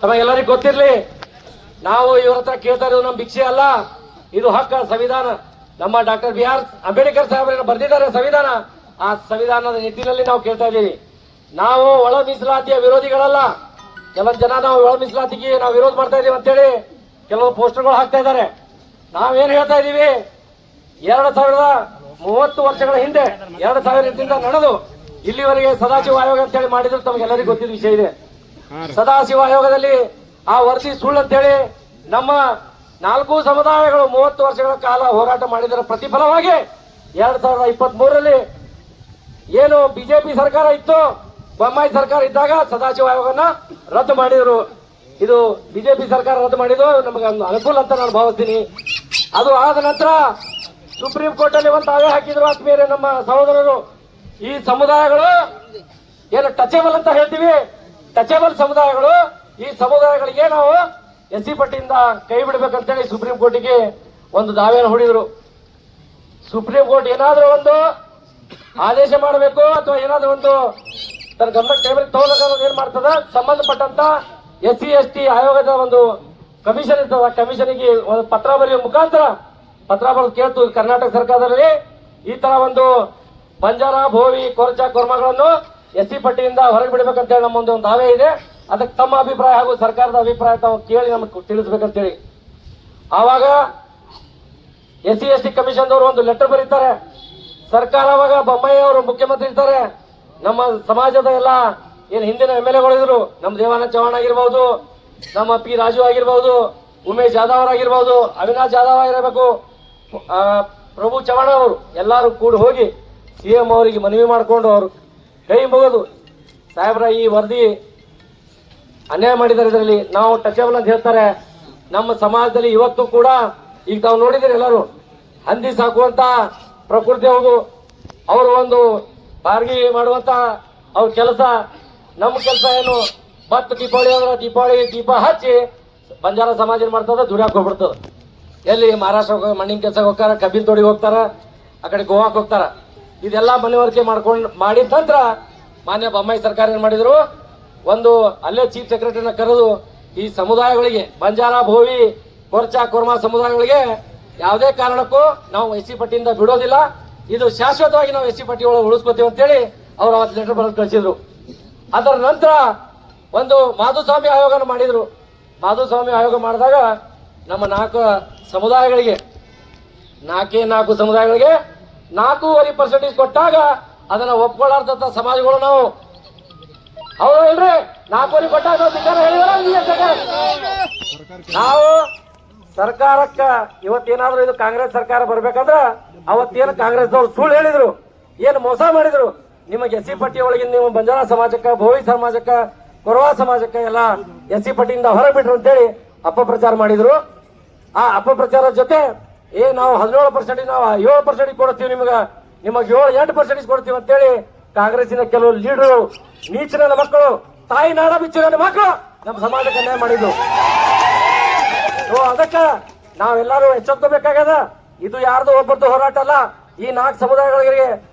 ತಮಗೆಲ್ಲರಿಗೂ ಗೊತ್ತಿರ್ಲಿ, ನಾವು ಇವ್ರ ಹತ್ರ ಕೇಳ್ತಾ ಇರೋದು ನಮ್ಮ ಭಿಕ್ಷೆ ಅಲ್ಲ, ಇದು ಹಕ್ಕ, ಸಂವಿಧಾನ. ನಮ್ಮ ಡಾಕ್ಟರ್ ಬಿ ಆರ್ ಅಂಬೇಡ್ಕರ್ ಸಾಹೇಬರು ಬರೆದಿದ್ದಾರೆ ಸಂವಿಧಾನ. ಆ ಸಂವಿಧಾನದ ನಿಟ್ಟಿನಲ್ಲಿ ನಾವು ಕೇಳ್ತಾ ಇದ್ದೀವಿ. ನಾವು ಒಳ ಮೀಸಲಾತಿಯ ವಿರೋಧಿಗಳಲ್ಲ. ಕೆಲವು ಜನ ನಾವು ಒಳ ಮೀಸಲಾತಿಗೆ ನಾವು ವಿರೋಧ ಮಾಡ್ತಾ ಇದೀವಿ ಅಂತೇಳಿ ಕೆಲವು ಪೋಸ್ಟರ್ಗಳು ಹಾಕ್ತಾ ಇದ್ದಾರೆ. ನಾವೇನ್ ಹೇಳ್ತಾ ಇದೀವಿ, 2030 ವರ್ಷಗಳ ಹಿಂದೆ 2000ರಿಂದ ನಡೆದು ಇಲ್ಲಿವರೆಗೆ ಸದಾಶಿವ ಆಯೋಗ ಅಂತೇಳಿ ಮಾಡಿದ್ರು, ತಮಗೆಲ್ಲರಿಗೂ ಗೊತ್ತಿದ್ದ ವಿಷಯ ಇದೆ. ಸದಾಶಿವ ಆಯೋಗದಲ್ಲಿ ಆ ವರದಿ ಸುಳ್ಳು ಅಂತೇಳಿ ನಮ್ಮ 4 ಸಮುದಾಯಗಳು 30 ವರ್ಷಗಳ ಕಾಲ ಹೋರಾಟ ಮಾಡಿದರ ಪ್ರತಿಫಲವಾಗಿ 2023ರಲ್ಲಿ ಏನು ಬಿಜೆಪಿ ಸರ್ಕಾರ ಇತ್ತು, ಬೊಮ್ಮಾಯಿ ಸರ್ಕಾರ ಇದ್ದಾಗ ಸದಾಶಿವ ಆಯೋಗನ ರದ್ದು ಮಾಡಿದ್ರು. ಇದು ಬಿಜೆಪಿ ಸರ್ಕಾರ ರದ್ದು ಮಾಡಿದ್ದು ನಮಗೆ ಅನುಕೂಲ ಅಂತ ನಾನು ಭಾವಿಸ್ತೀನಿ. ಅದು ಆದ ನಂತರ ಸುಪ್ರೀಂ ಕೋರ್ಟ್ ಅಲ್ಲಿ ಒಂದು ದಾವೆ ಹಾಕಿದ್ರು ಆತ್ಮೀಯರೇ ನಮ್ಮ ಸಹೋದರರು. ಈ ಸಮುದಾಯಗಳು ಏನು ಟಚೇಬಲ್ ಅಂತ ಹೇಳ್ತೀವಿ, ಟಚೇಬಲ್ ಸಮುದಾಯಗಳು, ಈ ಸಮುದಾಯಗಳಿಗೆ ನಾವು SC ಪಟ್ಟಿಯಿಂದ ಕೈ ಬಿಡಬೇಕಂತೇಳಿ ಸುಪ್ರೀಂ ಕೋರ್ಟಿಗೆ ಒಂದು ದಾವೆಯನ್ನು ಹೂಡಿದ್ರು. ಸುಪ್ರೀಂ ಕೋರ್ಟ್ ಏನಾದ್ರೂ ಒಂದು ಆದೇಶ ಮಾಡಬೇಕು ಅಥವಾ ಏನಾದ್ರೂ ಒಂದು ತನ್ನ ಗಮನಕ್ಕೆ ಟೇಬಲ್ ತಗೋಬೇಕಾದ್ರೆ ಏನ್ ಮಾಡ್ತದ, ಸಂಬಂಧಪಟ್ಟಂತ SC ST ಆಯೋಗದ ಒಂದು ಕಮಿಷನ್ ಇರ್ತದ, ಕಮಿಷನ್ಗೆ ಒಂದು ಪತ್ರ ಬರೆಯುವ ಮುಖಾಂತರ ಪತ್ರ ಬರೆದು ಕೇಳ್ತು ಕರ್ನಾಟಕ ಸರ್ಕಾರದಲ್ಲಿ ಈ ತರ ಒಂದು ಬಂಜಾರ, ಭೋವಿ, ಕೊರ್ಚಾ, ಕೊರ್ಮಗಳನ್ನು SC ಪಟ್ಟಿಯಿಂದ ಹೊರಗೆ ಬಿಡಬೇಕಂತೇಳಿ ನಮ್ಮ ಒಂದು ದಾವೆ ಇದೆ. ಅದಕ್ಕೆ ತಮ್ಮ ಅಭಿಪ್ರಾಯ ಹಾಗೂ ಸರ್ಕಾರದ ಅಭಿಪ್ರಾಯ ತಾವು ಕೇಳಿ ನಮಗೆ ತಿಳಿಸ್ಬೇಕಂತೇಳಿ ಆವಾಗ SC ST ಕಮಿಷನ್ದವರು ಒಂದು ಲೆಟರ್ ಬರೀತಾರೆ. ಸರ್ಕಾರ ಅವಾಗ ಬೊಮ್ಮಾಯಿ ಅವರು ಮುಖ್ಯಮಂತ್ರಿ ಇರ್ತಾರೆ. ನಮ್ಮ ಸಮಾಜದ ಎಲ್ಲ ಏನು ಹಿಂದಿನ MLA ಇದ್ರು, ನಮ್ಮ ದೇವಾನಂದ ಚೌಹಾಣ್ ಆಗಿರ್ಬಹುದು, ನಮ್ಮ P ರಾಜು ಆಗಿರ್ಬಹುದು, ಉಮೇಶ್ ಜಾಧವ್ ಅವರಾಗಿರ್ಬಹುದು, ಅವಿನಾಶ್ ಜಾಧವ್ ಆಗಿರಬೇಕು, ಪ್ರಭು ಚವ್ಹಾಣ್ ಅವರು ಎಲ್ಲರೂ ಕೂಡ ಹೋಗಿ CM ಅವರಿಗೆ ಮನವಿ ಮಾಡಿಕೊಂಡು ಅವರು ಕೈ ಮುಗಿದು, ಸಾಹೇಬ್ರ ಈ ವರದಿ ಅನ್ಯಾಯ ಮಾಡಿದ್ದಾರೆ, ಇದರಲ್ಲಿ ನಾವು ಟಚೇಬಲ್ ಅಂತ ಹೇಳ್ತಾರೆ. ನಮ್ಮ ಸಮಾಜದಲ್ಲಿ ಇವತ್ತು ಕೂಡ ಈಗ ತಾವು ನೋಡಿದಿರಿ ಎಲ್ಲರೂ ಹಂದಿ ಸಾಕುವಂತ ಪ್ರಕೃತಿ ಅವರು ಒಂದು ಬಾರ್ಗಿ ಮಾಡುವಂತ ಅವ್ರ ಕೆಲಸ. ನಮ್ಮ ಕೆಲಸ ಏನು, ಮತ್ತು ದೀಪಾವಳಿ ಅಂದ್ರೆ ದೀಪ ಹಚ್ಚಿ ಬಂಜಾರ ಸಮಾಜ ಏನ್ ಮಾಡ್ತದ, ದುಡಿಯಾಕ ಹೋಗ್ಬಿಡ್ತದ. ಎಲ್ಲಿ ಮಹಾರಾಷ್ಟ್ರ ಮಣ್ಣಿನ ಕೆಲಸ ಹೋಗ್ತಾರ, ಕಬ್ಬಿನ ತೋಡಿಗೆ ಹೋಗ್ತಾರ, ಆ ಕಡೆ ಗೋವಾಕ್ ಹೋಗ್ತಾರ. ಇದೆಲ್ಲ ಮನವರಿಕೆ ಮಾಡಿದ ನಂತರ ಮಾನ್ಯ ಬೊಮ್ಮಾಯಿ ಸರ್ಕಾರ ಏನ್ ಮಾಡಿದ್ರು, ಒಂದು ಅಲ್ಲೇ ಚೀಫ್ ಸೆಕ್ರೆಟರಿನ ಕರೆದು ಈ ಸಮುದಾಯಗಳಿಗೆ, ಬಂಜಾರ, ಭೋವಿ, ಕೊರ್ಚಾ, ಕೊರ್ಮಾ ಸಮುದಾಯಗಳಿಗೆ ಯಾವುದೇ ಕಾರಣಕ್ಕೂ ನಾವು SC ಪಟ್ಟಿಯಿಂದ ಬಿಡೋದಿಲ್ಲ, ಇದು ಶಾಶ್ವತವಾಗಿ ನಾವು SC ಪಟ್ಟಿ ಒಳಗೆ ಉಳಿಸ್ಕೋತೀವಿ ಅಂತೇಳಿ ಅವ್ರು ಅವತ್ತು ಲೆಟರ್ ಬರೆದು ಕಳಿಸಿದ್ರು. ಅದರ ನಂತರ ಒಂದು ಮಾಧುಸ್ವಾಮಿ ಆಯೋಗನ ಮಾಡಿದ್ರು. ಮಾಧುಸ್ವಾಮಿ ಆಯೋಗ ಮಾಡಿದಾಗ ನಮ್ಮ 4 ಸಮುದಾಯಗಳಿಗೆ 4 ಸಮುದಾಯಗಳಿಗೆ 4.5% ಕೊಟ್ಟಾಗ ಅದನ್ನ ಒಪ್ಕೊಳ್ಳಾರ್ದಂತ ಸಮಾಜಗಳು ನಾವು ಹೌದು ಇಲ್ರಿ, 4.5 ಕೊಟ್ಟಾಗ ನಾವು ಸರ್ಕಾರಕ್ಕ ಇವತ್ತೇನಾದ್ರೂ ಇದು ಕಾಂಗ್ರೆಸ್ ಸರ್ಕಾರ ಬರ್ಬೇಕಂದ್ರ ಅವತ್ತೇನು ಕಾಂಗ್ರೆಸ್ನವ್ರು ಸುಳ್ಳು ಹೇಳಿದ್ರು, ಏನು ಮೋಸ ಮಾಡಿದ್ರು, ನಿಮಗೆ SC ಪಟ್ಟಿ ಒಳಗಿನ ನೀವು ಬಂಜಾರ ಸಮಾಜಕ್ಕ, ಭೋವಿ ಸಮಾಜಕ್ಕ, ಕೊರವಾ ಸಮಾಜಕ್ಕ ಎಲ್ಲ SC ಪಟ್ಟಿಯಿಂದ ಹೊರಗೆ ಬಿಟ್ರು ಅಂತೇಳಿ ಅಪಪ್ರಚಾರ ಮಾಡಿದ್ರು. ಆ ಅಪಪ್ರಚಾರದ ಜೊತೆ ನಾವು 17% ನಾವು 7% ಕೊಡ್ತೀವಿ, ನಿಮಗೆ 7-8% ಕೊಡ್ತೀವಿ ಅಂತೇಳಿ ಕಾಂಗ್ರೆಸ್ಸಿನ ಕೆಲವು ಲೀಡರು, ನೀಚನ ಮಕ್ಕಳು, ತಾಯಿ ನಾಡ ಬಿಚ್ಚುವ ಮಕ್ಕಳು ನಮ್ಮ ಸಮಾಜಕ್ಕೆ ಅನ್ಯಾಯ ಮಾಡಿದ್ರು. ಅದಕ್ಕ ನಾವೆಲ್ಲರೂ ಎಚ್ಚೆತ್ಕೋಬೇಕಾಗದ. ಇದು ಯಾರ್ದು ಒಬ್ಬರದ್ದು ಹೋರಾಟ ಅಲ್ಲ. ಈ 4 ಸಮುದಾಯಗಳಿಗೆ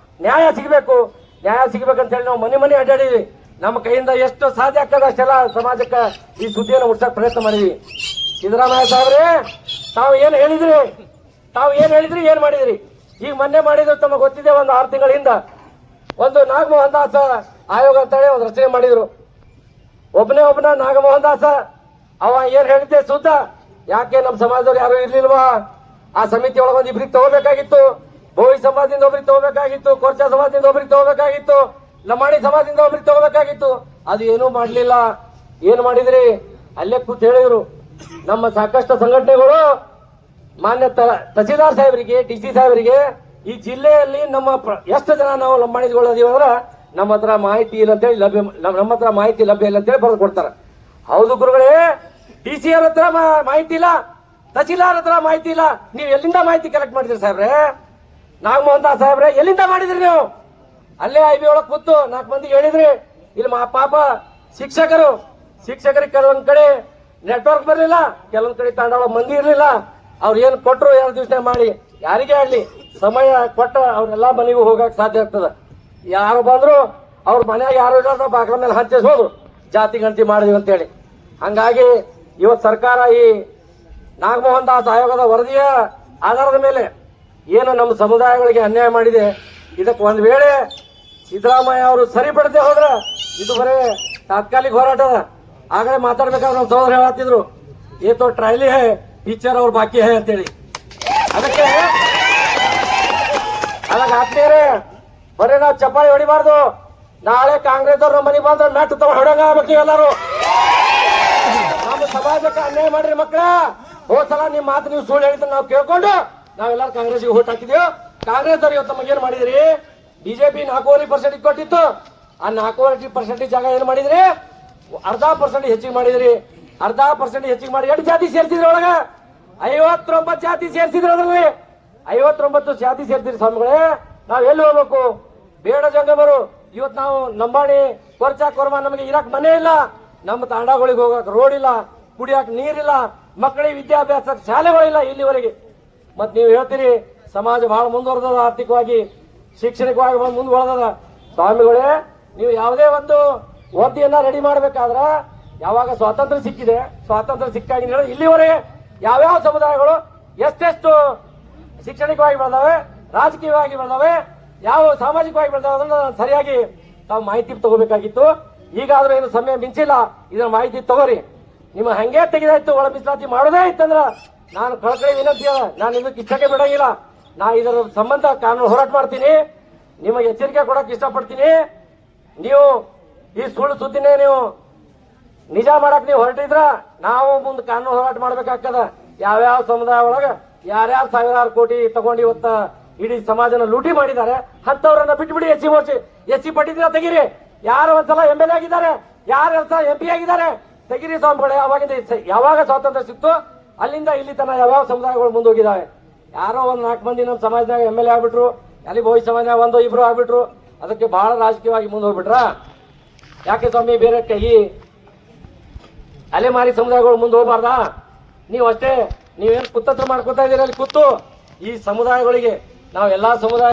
ನ್ಯಾಯ ಸಿಗಬೇಕು. ನ್ಯಾಯ ಸಿಗಬೇಕಂತ ಹೇಳಿ ನಾವು ಮನೆ ಅಡ್ಡಾಡಿದ್ವಿ. ನಮ್ಮ ಕೈಯಿಂದ ಎಷ್ಟು ಸಾಧ್ಯ ಆಗ್ತದೆ ಅಷ್ಟೆಲ್ಲ ಸಮಾಜಕ್ಕೆ ಈ ಸುದ್ದಿಯನ್ನು ಹುಡ್ಸಕ್ ಪ್ರಯತ್ನ ಮಾಡಿದ್ವಿ. ಸಿದ್ದರಾಮಯ್ಯ ಸಾಹೇಬ್ರೆ, ತಾವು ಏನ್ ಹೇಳಿದ್ರಿ ಏನ್ ಮಾಡಿದ್ರಿ? ಈಗ ಮೊನ್ನೆ ಮಾಡಿದ್ರು ತಮಗೆ ಗೊತ್ತಿದೆ, ಒಂದು 6 ತಿಂಗಳ ಹಿಂದ ಒಂದು ನಾಗಮೋಹನ್ ದಾಸ ಆಯೋಗ ಅಂತೇಳಿ ಒಂದು ರಚನೆ ಮಾಡಿದ್ರು. ಒಬ್ಬನ ನಾಗಮೋಹನ್ ದಾಸ ಅವ ಏನ್ ಹೇಳಿದ್ದೆ ಸುದ್ದ, ಯಾಕೆ ನಮ್ಮ ಸಮಾಜದವ್ರು ಯಾರು ಇರ್ಲಿಲ್ವಾ? ಆ ಸಮಿತಿ ಒಳಗೊಂದು 2 ತಗೋಬೇಕಾಗಿತ್ತು, ಭೋವಿ ಸಮಾಜದಿಂದ 1 ತಗೋಬೇಕಾಗಿತ್ತು, ಕೊರ್ಚಾ ಸಮಾಜದಿಂದ 1 ತಗೋಬೇಕಾಗಿತ್ತು, ಲಮಾಣಿ ಸಮಾಜದಿಂದ 1 ತಗೋಬೇಕಾಗಿತ್ತು. ಅದು ಏನೂ ಮಾಡ್ಲಿಲ್ಲ. ಏನ್ ಮಾಡಿದ್ರಿ? ಅಲ್ಲೇ ಕೂತ್ ಹೇಳಿದ್ರು. ನಮ್ಮ ಸಾಕಷ್ಟು ಸಂಘಟನೆಗಳು ಮಾನ್ಯ ತಹಸೀಲ್ದಾರ್ ಸಾಹೇಬರಿಗೆ, DC ಸಾಹೇಬರಿಗೆ ಈ ಜಿಲ್ಲೆಯಲ್ಲಿ ನಮ್ಮ ಎಷ್ಟು ಜನ ನಾವು ಲಂಬಾಣಿಗಳದೀವಿ ಅಂದ್ರ ನಮ್ಮ ಹತ್ರ ಮಾಹಿತಿ ಇಲ್ಲ ಅಂತೇಳಿ ನಮ್ಮ ಹತ್ರ ಮಾಹಿತಿ ಲಭ್ಯ ಇಲ್ಲ ಅಂತೇಳಿ ಬರೆದು ಕೊಡ್ತಾರ. ಹೌದು ಗುರುಗಳೇ, DC ಅವ್ರ ಹತ್ರ ಮಾಹಿತಿ ಇಲ್ಲ, ತಹಸೀಲ್ದಾರ್ ಹತ್ರ ಮಾಹಿತಿ ಇಲ್ಲ. ನೀವು ಎಲ್ಲಿಂದ ಮಾಹಿತಿ ಕಲೆಕ್ಟ್ ಮಾಡಿದ್ರಿ ಸಾಹೇಬ್ರೆ? ನಾಗಮೋಹನ್ ದಾಸ್ ಸಾಹೇಬ್ರೆ, ಎಲ್ಲಿಂದ ಮಾಡಿದ್ರಿ ನೀವು? ಅಲ್ಲೇ IB ಒಳಗೆ ಕೂತು 4 ಮಂದಿಗೆ ಹೇಳಿದ್ರಿ. ಇಲ್ಲಿ ಪಾಪ ಶಿಕ್ಷಕರಿಗೆ ಕೆಲವೊಂದ್ ಕಡೆ ನೆಟ್ವರ್ಕ್ ಬರಲಿಲ್ಲ, ಕೆಲವೊಂದ್ ಕಡೆ ತಾಂಡಾಳ ಮಂದಿ ಇರ್ಲಿಲ್ಲ. ಅವ್ರು ಏನ್ ಕೊಟ್ಟರು 2 ದಿವಸ ಮಾಡಿ ಯಾರಿಗೇ ಆಗ್ಲಿ ಸಮಯ ಕೊಟ್ಟ ಅವ್ರೆಲ್ಲಾ ಮನೆಗೂ ಹೋಗಕ್ ಸಾಧ್ಯ ಆಗ್ತದ. ಯಾರು ಬಂದ್ರು ಅವ್ರ ಮನ್ಯಾಗ ಯಾರು ಇರೋದ್ರ ಬಾಗ್ಲ ಮೇಲೆ ಹಂಚಿಸ್ ಹೋದ್ರು ಜಾತಿ ಗಣತಿ ಮಾಡಿದ್ವಿ ಅಂತೇಳಿ. ಹಂಗಾಗಿ ಇವತ್ತು ಸರ್ಕಾರ ಈ ನಾಗಮೋಹನ್ ದಾಸ್ ಆಯೋಗದ ವರದಿಯ ಆಧಾರದ ಮೇಲೆ ಏನು ನಮ್ಮ ಸಮುದಾಯಗಳಿಗೆ ಅನ್ಯಾಯ ಮಾಡಿದೆ, ಇದಕ್ಕೆ ಒಂದು ವೇಳೆ ಸಿದ್ದರಾಮಯ್ಯ ಅವರು ಸರಿಪಡದೆ ಹೋದ್ರೆ ಇದು ಬರೀ ತಾತ್ಕಾಲಿಕ ಹೋರಾಟ ಅದ. ಆಗಲೇ ಮಾತಾಡ್ಬೇಕಾದ್ರೆ ನಮ್ಮ ಸಹೋದರ ಹೇಳತ್ತಿದ್ರು ಏತೋ ಟ್ರೈಲಿ ಹೇ ಟೀಚರ್ ಅವ್ರು ಬಾಕಿ ಹೇ ಅಂತೇಳಿ. ಅದಕ್ಕೆ ಆತ್ಮೀಯರೇ, ಬರೀ ನಾವು ಚಪ್ಪಾಳಿ ಹೊಡಿಬಾರ್ದು. ನಾಳೆ ಕಾಂಗ್ರೆಸ್ ಅವ್ರ ಮನೆಗೆ ಬಂದ್ರೆ ಮೆಟ್ಟು ತಗೊಂಡು ಹೊಡಂಗ ಆಗ್ಬೇಕು ಎಲ್ಲರೂ. ನಮ್ಮ ಸಮಾಜಕ್ಕೆ ಅನ್ಯಾಯ ಮಾಡ್ರಿ ಮಕ್ಕಳ. ಹೋದ್ಸಲ ನಿಮ್ಮ ಮಾತು ನೀವು ಸುಳ್ಳು ಹೇಳಿದ್ರೆ ನಾವು ಕೇಳ್ಕೊಂಡು ನಾವೆಲ್ಲರೂ ಕಾಂಗ್ರೆಸ್ಗೆ ಓಟ್ ಹಾಕಿದೀವಿ. ಕಾಂಗ್ರೆಸ್ ಅವ್ರು ಇವತ್ತು ನಮಗೇನು ಮಾಡಿದ್ರಿ? ಬಿಜೆಪಿ 4.5% ಕೊಟ್ಟಿತ್ತು. ಆ 4.5% ಜಾಗ ಏನು ಮಾಡಿದ್ರಿ? ಅರ್ಧ % ಹೆಚ್ಚಿಗೆ ಮಾಡಿದ್ರಿ. ಅರ್ಧ % ಹೆಚ್ಚಿಗೆ ಮಾಡಿ 2 ಜಾತಿ ಸೇರ್ಸಿದ್ರಿ. ಒಳಗ 59 ಜಾತಿ ಸೇರ್ಸಿದ್ರಿ. ಅದ್ರಲ್ಲಿ 59 ಜಾತಿ ಸೇರ್ಸಿದ್ರಿ. ಸ್ವಾಮಿಗಳೇ, ನಾವ್ ಎಲ್ಲಿ ಹೋಗ್ಬೇಕು? ಬೇಡ ಜಂಗಮರು. ಇವತ್ತು ನಾವು ನಂಬಾಣಿ ಕೊರ್ಚಾ ಕೊರ್ಮ ನಮಗೆ ಇರಕ್ ಮನೆ ಇಲ್ಲ, ನಮ್ಮ ತಾಂಡಗಳಿಗೆ ಹೋಗಕ್ ರೋಡ್ ಇಲ್ಲ, ಕುಡಿಯಕ್ ನೀರಿಲ್ಲ, ಮಕ್ಕಳಿಗೆ ವಿದ್ಯಾಭ್ಯಾಸ ಶಾಲೆಗಳಿಲ್ಲ ಇಲ್ಲಿವರೆಗೆ. ಮತ್ ನೀವು ಹೇಳ್ತೀರಿ ಸಮಾಜ ಬಹಳ ಮುಂದುವರೆದ, ಆರ್ಥಿಕವಾಗಿ ಶೈಕ್ಷಣಿಕವಾಗಿ ಮುಂದುವರೆದ. ಸ್ವಾಮಿಗಳೇ, ನೀವು ಯಾವುದೇ ಒಂದು ವರದಿಯನ್ನ ರೆಡಿ ಮಾಡ್ಬೇಕಾದ್ರ ಯಾವಾಗ ಸ್ವಾತಂತ್ರ್ಯ ಸಿಕ್ಕಿದೆ, ಸ್ವಾತಂತ್ರ್ಯ ಸಿಕ್ಕಾಗಿ ಇಲ್ಲಿವರೆಗೆ ಯಾವ್ಯಾವ ಸಮುದಾಯಗಳು ಎಷ್ಟೆಷ್ಟು ಶಿಕ್ಷಣಿಕವಾಗಿ ಬೆಳೆದಾವೆ, ರಾಜಕೀಯವಾಗಿ ಬೆಳೆದಾವೆ, ಯಾವ ಸಾಮಾಜಿಕವಾಗಿ ಬೆಳೆದಾವೆ ಅದನ್ನ ಸರಿಯಾಗಿ ತಾವು ಮಾಹಿತಿ ತಗೋಬೇಕಾಗಿತ್ತು. ಈಗಾದ್ರೂ ಏನು ಸಮಯ ಮಿಂಚಿಲ್ಲ, ಇದನ್ನ ಮಾಹಿತಿ ತಗೋರಿ. ನಿಮ್ಮ ಹಂಗೆ ತೆಗೆದಾಯ್ತು ಒಳ ಮೀಸಲಾತಿ ಮಾಡೋದೇ ಇತ್ತಂದ್ರ ನಾನು ಕಳಕಳಿ ವಿನಂತಿ ಅದ, ನಾನು ಇದಕ್ಕೆ ಇಷ್ಟಕ್ಕೆ ಬಿಡಂಗಿಲ್ಲ. ನಾ ಇದರ ಸಂಬಂಧ ಕಾನೂನು ಹೋರಾಟ ಮಾಡ್ತೀನಿ. ನಿಮಗೆ ಎಚ್ಚರಿಕೆ ಕೊಡಕ್ ಇಷ್ಟಪಡ್ತೀನಿ. ನೀವು ಈ ಸುಳ್ಳು ಸುದ್ದಿನೇ ನೀವು ನಿಜ ಮಾಡಕ್ ನೀವು ಹೊರಟಿದ್ರ ನಾವು ಮುಂದೆ ಕಾನೂನು ಹೋರಾಟ ಮಾಡ್ಬೇಕಾಗ್ತದ. ಯಾವ್ಯಾವ ಸಮುದಾಯ ಒಳಗ ಯಾರ್ಯಾರು ಸಾವಿರಾರು ಕೋಟಿ ತಗೊಂಡು ಇವತ್ತ ಇಡೀ ಸಮಾಜನ ಲೂಟಿ ಮಾಡಿದ್ದಾರೆ ಅಂತವ್ರನ್ನ ಬಿಟ್ಬಿಡಿ. ಎಸ್ಸಿ ಪಟ್ಟಿದ್ರ ತೆಗೀರಿ. ಯಾರು ಒಂದ್ಸಲ MLA ಆಗಿದ್ದಾರೆ, ಯಾರು ಒಂದ್ಸಲ MP ಆಗಿದ್ದಾರೆ ತೆಗಿರಿ ಸ್ವಾಮಿಗಳೇ. ಅವಾಗಿಂದ ಯಾವಾಗ ಸ್ವಾತಂತ್ರ್ಯ ಸಿಕ್ತು ಅಲ್ಲಿಂದ ಇಲ್ಲಿ ತನ ಯಾವ್ಯಾವ ಸಮುದಾಯಗಳು ಮುಂದೋಗಿದ್ದಾವೆ. ಯಾರೋ ಒಂದ್ 4 ಮಂದಿ ನಮ್ಮ ಸಮಾಜದಾಗ MLA ಆಗ್ಬಿಟ್ರು, ಅಲ್ಲಿ ಭವಿಷ್ಯ ಸಮಾಜ 1-2 ಆಗ್ಬಿಟ್ರು. ಅದಕ್ಕೆ ಬಹಳ ರಾಜಕೀಯವಾಗಿ ಮುಂದೆ ಹೋಗ್ಬಿಟ್ರ. ಯಾಕೆ ಸ್ವಾಮಿ ಬೇರೆ ಈ ಅಲೆಮಾರಿ ಸಮುದಾಯಗಳು ಮುಂದೆ ಹೋಗ್ಬಾರ್ದಾ? ನೀವು ಅಷ್ಟೇ ನೀವೇನು ಕುತ್ತತ್ರ ಮಾಡ್ಕೊತಾ ಇದ್ದೀರ ಅಲ್ಲಿ ಕೂತು ಈ ಸಮುದಾಯಗಳಿಗೆ ನಾವೆಲ್ಲಾ ಸಮುದಾಯ